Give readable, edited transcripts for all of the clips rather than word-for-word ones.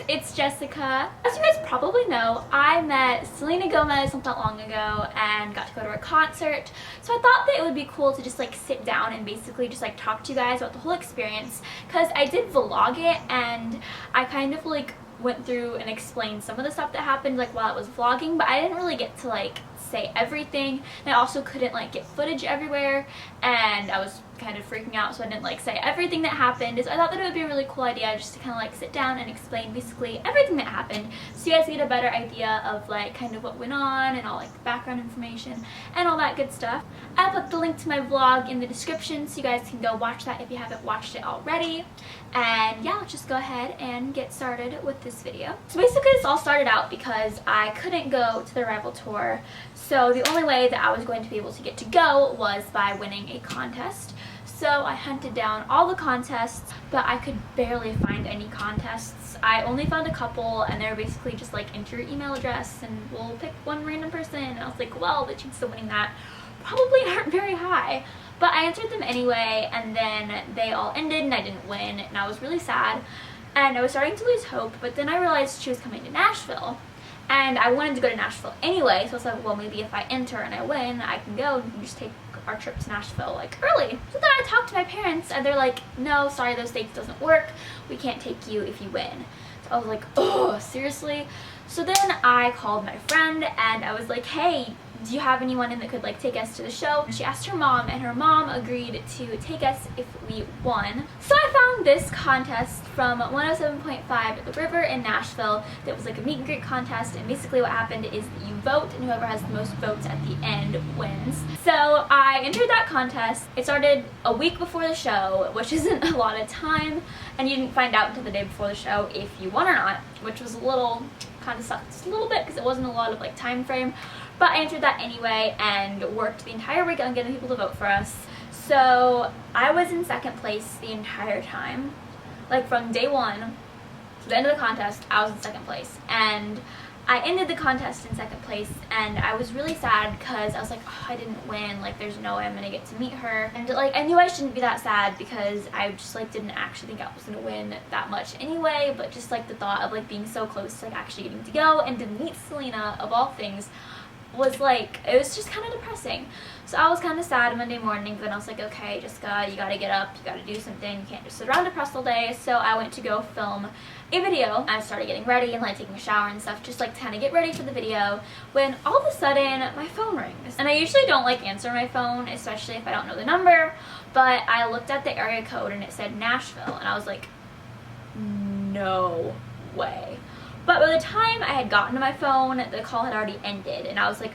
it's Jessica. As you guys probably know, I met Selena Gomez not that long ago and got to go to her concert. So I thought that it would be cool to just like sit down and basically just like talk to you guys about the whole experience, because I did vlog it and I kind of like went through and explained some of the stuff that happened like while I was vlogging, but I didn't really get to like say everything, and I also couldn't like get footage everywhere, and I was kind of freaking out, so I didn't like say everything that happened. So I thought that it would be a really cool idea just to kind of like sit down and explain basically everything that happened, so you guys get a better idea of like kind of what went on and all like the background information and all that good stuff. I put the link to my vlog in the description so you guys can go watch that if you haven't watched it already. And yeah, let's just go ahead and get started with this video. So basically this all started out because I couldn't go to the Rival tour, so the only way that I was going to be able to get to go was by winning a contest. So I hunted down all the contests, but I could barely find any contests. I only found a couple, and they were basically just like enter your email address and we'll pick one random person, and I was like, well, the chances of winning that probably aren't very high. But I answered them anyway, and then they all ended and I didn't win, and I was really sad and I was starting to lose hope. But then I realized she was coming to Nashville and I wanted to go to Nashville anyway, so I was like, well, maybe if I enter and I win, I can go and we can just take our trip to Nashville like early. So then I talked to my parents and they're like, no, sorry, those dates doesn't work, we can't take you if you win. So I was like, oh, seriously? So then I called my friend and I was like, hey, do you have anyone in that could like take us to the show? And she asked her mom, and her mom agreed to take us if we won. So I found this contest from 107.5 The River in Nashville that was like a meet and greet contest, and basically what happened is that you vote and whoever has the most votes at the end wins. So I entered that contest. It started a week before the show, which isn't a lot of time, and you didn't find out until the day before the show if you won or not, which was a little kind of sucked just a little bit because it wasn't a lot of like time frame. But I answered that anyway and worked the entire week on getting people to vote for us. So I was in second place the entire time. Like from day one to the end of the contest, I was in second place. And I ended the contest in second place, and I was really sad because I was like, oh, I didn't win. Like, there's no way I'm gonna get to meet her. And like, I knew I shouldn't be that sad because I just like didn't actually think I was gonna win that much anyway. But just like the thought of like being so close to like actually getting to go and to meet Selena of all things was like, it was just kind of depressing. So I was kind of sad Monday morning, but then I was like, okay, Jessica, you gotta get up, you gotta do something, you can't just sit around depressed all day. So I went to go film a video. I started getting ready and like taking a shower and stuff, just like to kind of get ready for the video, when all of a sudden my phone rings. And I usually don't like answer my phone, especially if I don't know the number, but I looked at the area code and it said Nashville, and I was like, no way. But by the time I had gotten to my phone, the call had already ended, and I was like,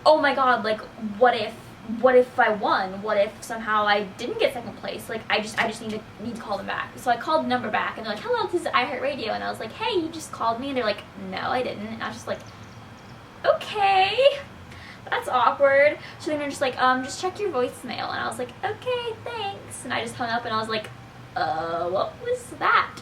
oh my god, like what if I won? What if somehow I didn't get second place? Like I just need to call them back. So I called the number back, and they're like, hello, this is iHeartRadio. And I was like, hey, you just called me? And they're like, no, I didn't. And I was just like, okay, that's awkward. So then they're just like, just check your voicemail. And I was like, okay, thanks. And I just hung up, and I was like, what was that?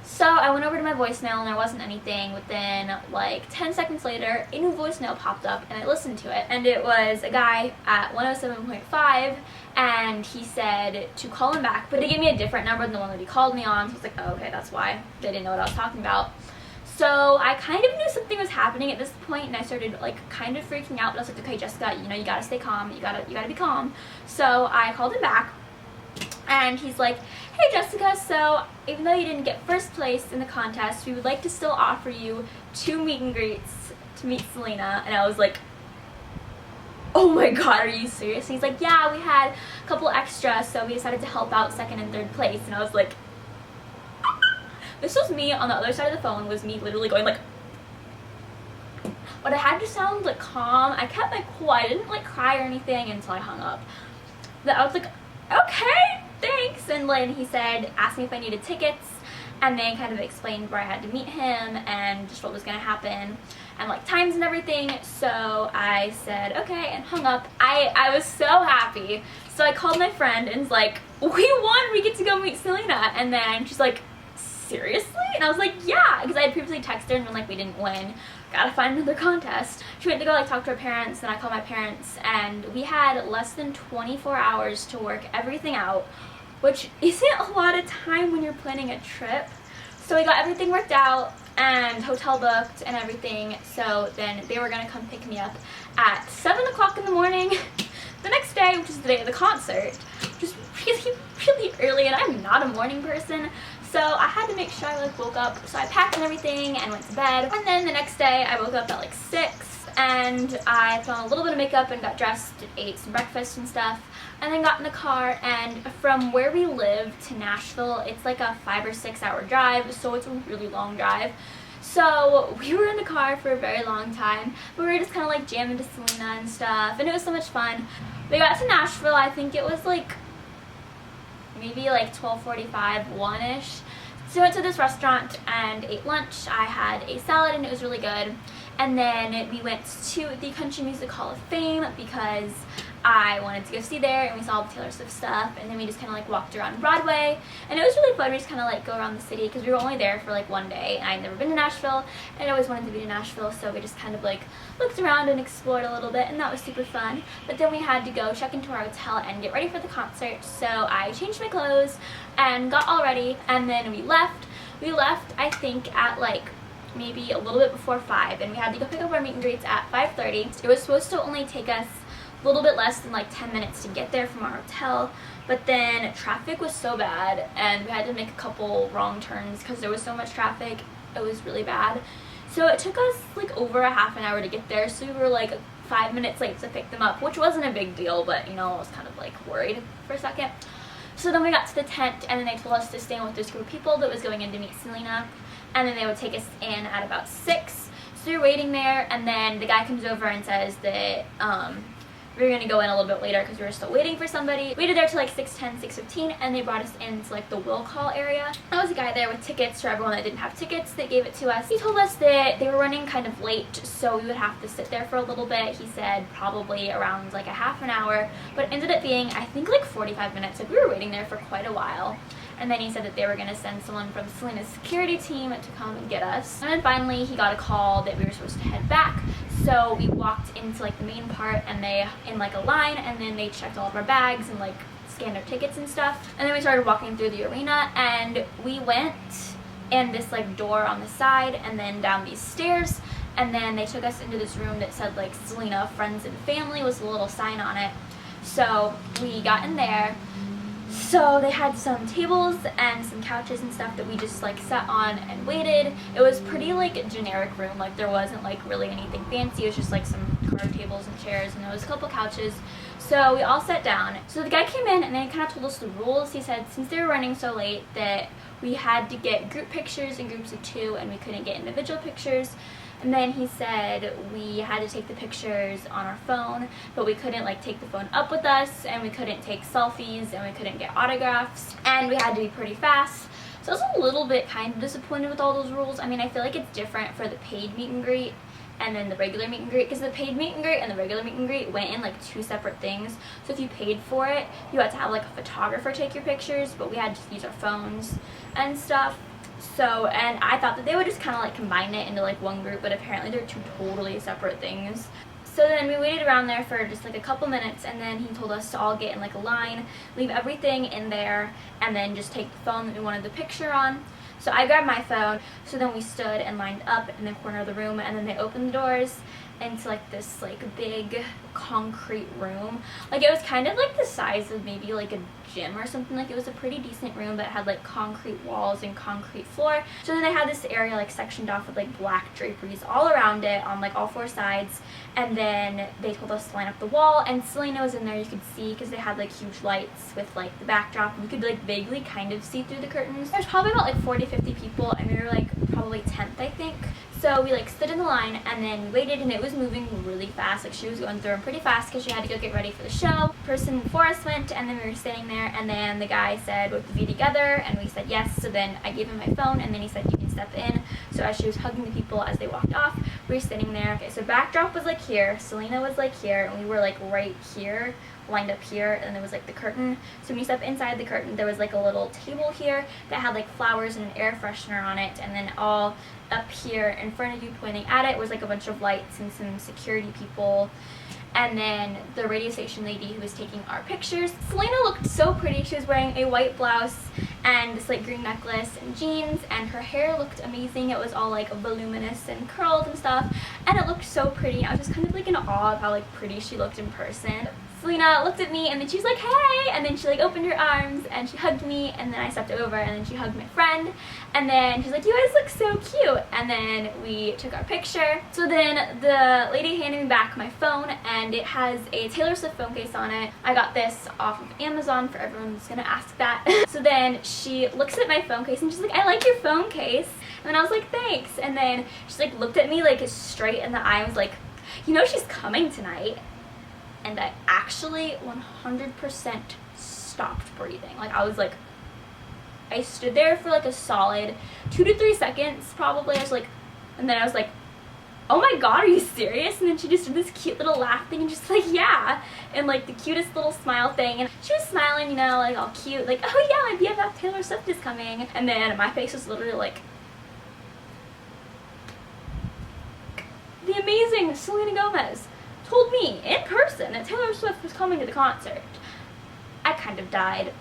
So I went over to my voicemail and there wasn't anything. Within like 10 seconds later, a new voicemail popped up and I listened to it. And it was a guy at 107.5, and he said to call him back, but he gave me a different number than the one that he called me on. So I was like, oh, okay, that's why. They didn't know what I was talking about. So I kind of knew something was happening at this point, and I started like kind of freaking out. But I was like, okay, Jessica, you know, you gotta stay calm. You gotta be calm. So I called him back. And he's like, hey Jessica, so even though you didn't get first place in the contest, we would like to still offer you 2 meet and greets to meet Selena. And I was like, oh my god, are you serious? And he's like, yeah, we had a couple extras, so we decided to help out second and third place. And I was like, this was me on the other side of the phone, was me literally going like, but I had to sound like calm. I kept my cool. I didn't like cry or anything until I hung up. But I was like, okay, thanks. And then he said, asked me if I needed tickets, and then kind of explained where I had to meet him and just what was going to happen and like times and everything. So I said okay and hung up. I was so happy. So I called my friend and was like, we won, we get to go meet Selena. And then she's like, seriously? And I was like, yeah, because I had previously texted her and been like, we didn't win, gotta find another contest. She went to go like talk to her parents, and I called my parents, and we had less than 24 hours to work everything out, which isn't a lot of time when you're planning a trip. So we got everything worked out, and hotel booked and everything. So then they were gonna come pick me up at 7 o'clock in the morning the next day, which is the day of the concert, which is really, really early, and I'm not a morning person. So I had to make sure I like woke up. So I packed and everything and went to bed. And then the next day I woke up at like 6 and I put on a little bit of makeup and got dressed, ate some breakfast and stuff, and then got in the car. And from where we live to Nashville, it's like a 5 or 6 hour drive, so it's a really long drive. So we were in the car for a very long time, but we were just kind of like jamming to Selena and stuff, and it was so much fun. We got to Nashville, I think it was like maybe like 12:45, 1-ish. So we went to this restaurant and ate lunch. I had a salad and it was really good. And then we went to the Country Music Hall of Fame because I wanted to go see there, and we saw all the Taylor Swift stuff, and then we just kind of like walked around Broadway, and it was really fun. We just kind of like go around the city because we were only there for like one day, and I'd never been to Nashville, and I always wanted to be to Nashville, so we just kind of like looked around and explored a little bit, and that was super fun. But then we had to go check into our hotel and get ready for the concert, so I changed my clothes and got all ready, and then we left. We left, I think, at like maybe a little bit before 5, and we had to go pick up our meet and greets at 5:30. It was supposed to only take us a little bit less than like 10 minutes to get there from our hotel, but then traffic was so bad and we had to make a couple wrong turns because there was so much traffic. It was really bad. So it took us like over a half an hour to get there, so we were like 5 minutes late to pick them up, which wasn't a big deal, but you know, I was kind of like worried for a second. So then we got to the tent, and then they told us to stay in with this group of people that was going in to meet Selena, and then they would take us in at about 6. So we were waiting there, and then the guy comes over and says that we were going to go in a little bit later because we were still waiting for somebody. We waited there till like 6:10, 6:15, and they brought us into like the will call area. There was a guy there with tickets for everyone that didn't have tickets that gave it to us. He told us that they were running kind of late, so we would have to sit there for a little bit. He said probably around like a half an hour, but it ended up being I think like 45 minutes. Like we were waiting there for quite a while. And then he said that they were going to send someone from Selena's security team to come and get us. And then finally he got a call that we were supposed to head back. So we walked into like the main part, and they in like a line, and then they checked all of our bags and like scanned our tickets and stuff. And then we started walking through the arena, and we went in this like door on the side and then down these stairs, and then they took us into this room that said like Selena Friends and Family was a little sign on it. So we got in there. So they had some tables and some couches and stuff that we just like sat on and waited. It was pretty like a generic room, like there wasn't like really anything fancy. It was just like some card tables and chairs, and there was a couple couches. So we all sat down. So the guy came in and then he kind of told us the rules. He said since they were running so late that we had to get group pictures in groups of 2 and we couldn't get individual pictures. And then he said we had to take the pictures on our phone, but we couldn't like take the phone up with us, and we couldn't take selfies, and we couldn't get autographs, and we had to be pretty fast. So I was a little bit kind of disappointed with all those rules. I mean, I feel like it's different for the paid meet and greet and then the regular meet and greet, because the paid meet and greet and the regular meet and greet went in like 2 separate things. So if you paid for it, you had to have like a photographer take your pictures, but we had to use our phones and stuff. So, and I thought that they would just kind of like combine it into like one group, but apparently they're 2 totally separate things. So then we waited around there for just like a couple minutes, and then he told us to all get in like a line, leave everything in there, and then just take the phone that we wanted the picture on. So I grabbed my phone, so then we stood and lined up in the corner of the room, and then they opened the doors into like this like big concrete room. Like it was kind of like the size of maybe like a gym or something. Like it was a pretty decent room that had like concrete walls and concrete floor. So then they had this area like sectioned off with like black draperies all around it on like all 4 sides, and then they told us to line up the wall, and Selena was in there, you could see, because they had like huge lights with like the backdrop, and you could like vaguely kind of see through the curtains. There's probably about like 40-50 people, and we were like probably 10th I think. So we like stood in the line, and then we waited, and it was moving really fast. Like she was going through them pretty fast because she had to go get ready for the show. The person before us went, and then we were standing there, and then the guy said, "With the V together," and we said yes. So then I gave him my phone, and then he said, "You can step in." So as she was hugging the people as they walked off, we were sitting there. Okay, so backdrop was like here, Selena was like here, and we were like right here, lined up here, and there was like the curtain. So when you step inside the curtain, there was like a little table here that had like flowers and an air freshener on it, and then all up here in front of you pointing at it was like a bunch of lights and some security people, and then the radio station lady who was taking our pictures. Selena looked so pretty. She was wearing a white blouse and this like green necklace and jeans, and her hair looked amazing. It was all like voluminous and curled and stuff, and it looked so pretty. I was just kind of like in awe of how like pretty she looked in person. Selena looked at me and then she was like, hey, and then she like opened her arms and she hugged me, and then I stepped over and then she hugged my friend, and then she's like, you guys look so cute, and then we took our picture. So then the lady handed me back my phone, and it has a Taylor Swift phone case on it. I got this off of Amazon, for everyone who's gonna ask that. So then she looks at my phone case and she's like, I like your phone case, and then I was like, thanks, and then she like looked at me like straight in the eye and was like, you know she's coming tonight. And I actually 100% stopped breathing. Like, I was like, I stood there for like a solid 2 to 3 seconds probably. I was like, and then I was like, oh my god, are you serious? And then she just did this cute little laugh thing and just like, yeah, and like the cutest little smile thing, and she was smiling, you know, like all cute, like, oh yeah, my BFF Taylor Swift is coming. And then my face was literally like, the amazing Selena Gomez told me in person that Taylor Swift was coming to the concert. I kind of died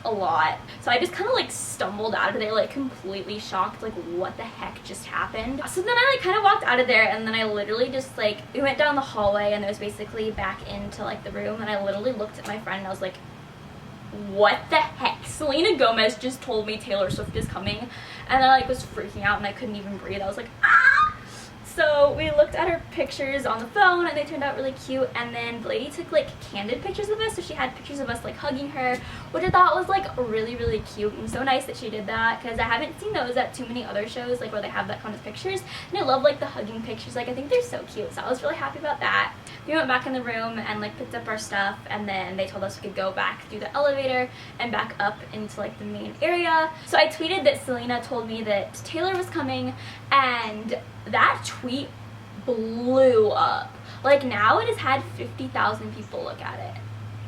a lot. So I just kind of like stumbled out of there like completely shocked, like what the heck just happened. So then I like kind of walked out of there, and then I literally just like, we went down the hallway and it was basically back into like the room, and I literally looked at my friend and I was like, what the heck? Selena Gomez just told me Taylor Swift is coming, and I like was freaking out and I couldn't even breathe. I was like, ah! So we looked at her pictures on the phone and they turned out really cute, and then the lady took like candid pictures of us, so she had pictures of us like hugging her, which I thought was like really, really cute and so nice that she did that, because I haven't seen those at too many other shows like where they have that kind of pictures, and I love like the hugging pictures. Like, I think they're so cute, so I was really happy about that. We went back in the room and like picked up our stuff, and then they told us we could go back through the elevator and back up into like the main area. So I tweeted that Selena told me that Taylor was coming, and that tweet blew up. Like, now it has had 50,000 people look at it.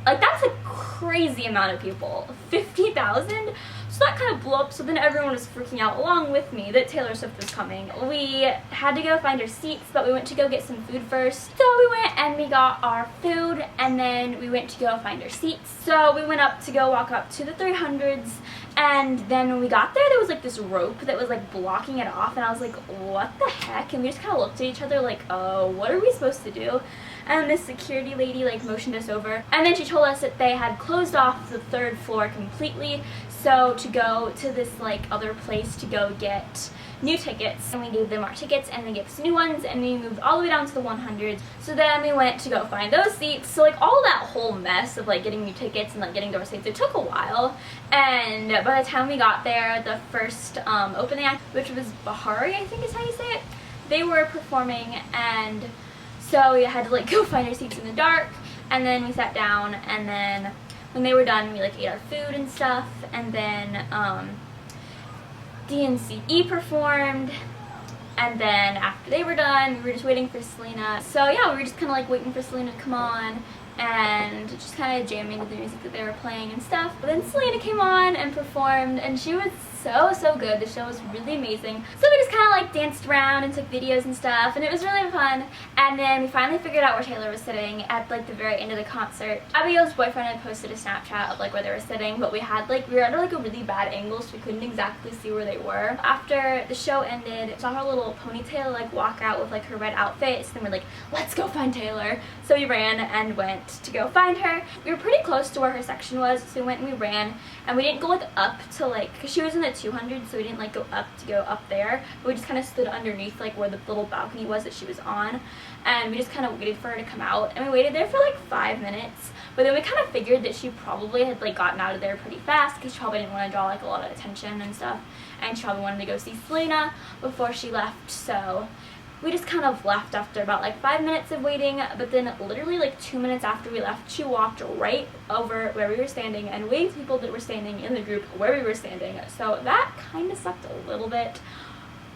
Like, that's a crazy amount of people. 50,000? So that kind of blew up, so then everyone was freaking out along with me that Taylor Swift was coming. We had to go find our seats, but we went to go get some food first. So we went and we got our food, and then we went to go find our seats. So we went up to go walk up to the 300s, and then when we got there was like this rope that was like blocking it off, and I was like, what the heck? And we just kind of looked at each other like, oh, what are we supposed to do? And this security lady like motioned us over, and then she told us that they had closed off the 3rd floor completely, so to go to this like other place to go get new tickets. And we gave them our tickets and they gave us new ones, and we moved all the way down to the 100s. So then we went to go find those seats. So like all that whole mess of like getting new tickets and like getting those seats, it took a while. And by the time we got there, the first opening act, which was Bahari, I think is how you say it, they were performing, and so we had to like go find our seats in the dark, and then we sat down, and then when they were done, we like ate our food and stuff, and then DNCE performed, and then after they were done, we were just waiting for Selena. So yeah, we were just kind of like waiting for Selena to come on and just kind of jamming with the music that they were playing and stuff. But then Selena came on and performed, and she was so good. The show was really amazing. So we just kind of like danced around and took videos and stuff, and it was really fun. And then we finally figured out where Taylor was sitting at like the very end of the concert. Abigail's boyfriend had posted a Snapchat of like where they were sitting, but we were under like a really bad angle, so we couldn't exactly see where they were. After the show ended, saw her little ponytail like walk out with like her red outfit, so then we're like, let's go find Taylor. So we ran and went to go find her. We were pretty close to where her section was, so we went and we ran, and we didn't go like up to like, because she was in the 200, so we didn't like go up there, but we just kind of stood underneath like where the little balcony was that she was on, and we just kind of waited for her to come out, and we waited there for like 5 minutes. But then we kind of figured that she probably had like gotten out of there pretty fast, because she probably didn't want to draw like a lot of attention and stuff, and she probably wanted to go see Selena before she left. So we just kind of left after about like 5 minutes of waiting, but then literally like 2 minutes after we left, she walked right over where we were standing and waved to people that were standing in the group where we were standing. So that kind of sucked a little bit,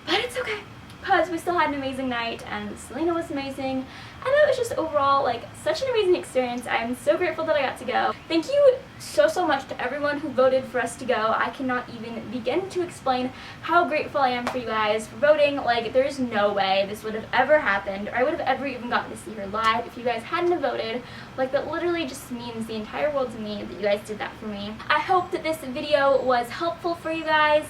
but it's okay, because we still had an amazing night, and Selena was amazing, and it was just overall like such an amazing experience. I'm so grateful that I got to go. Thank you so much to everyone who voted for us to go. I cannot even begin to explain how grateful I am for you guys for voting. Like, there's no way this would have ever happened, or I would have ever even gotten to see her live if you guys hadn't have voted. Like, that literally just means the entire world to me that you guys did that for me. I hope that this video was helpful for you guys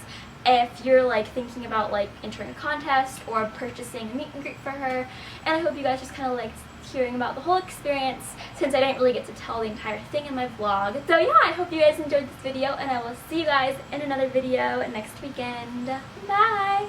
if you're like thinking about like entering a contest or purchasing a meet and greet for her, and I hope you guys just kind of liked hearing about the whole experience since I didn't really get to tell the entire thing in my vlog. So yeah, I hope you guys enjoyed this video, and I will see you guys in another video next weekend. Bye!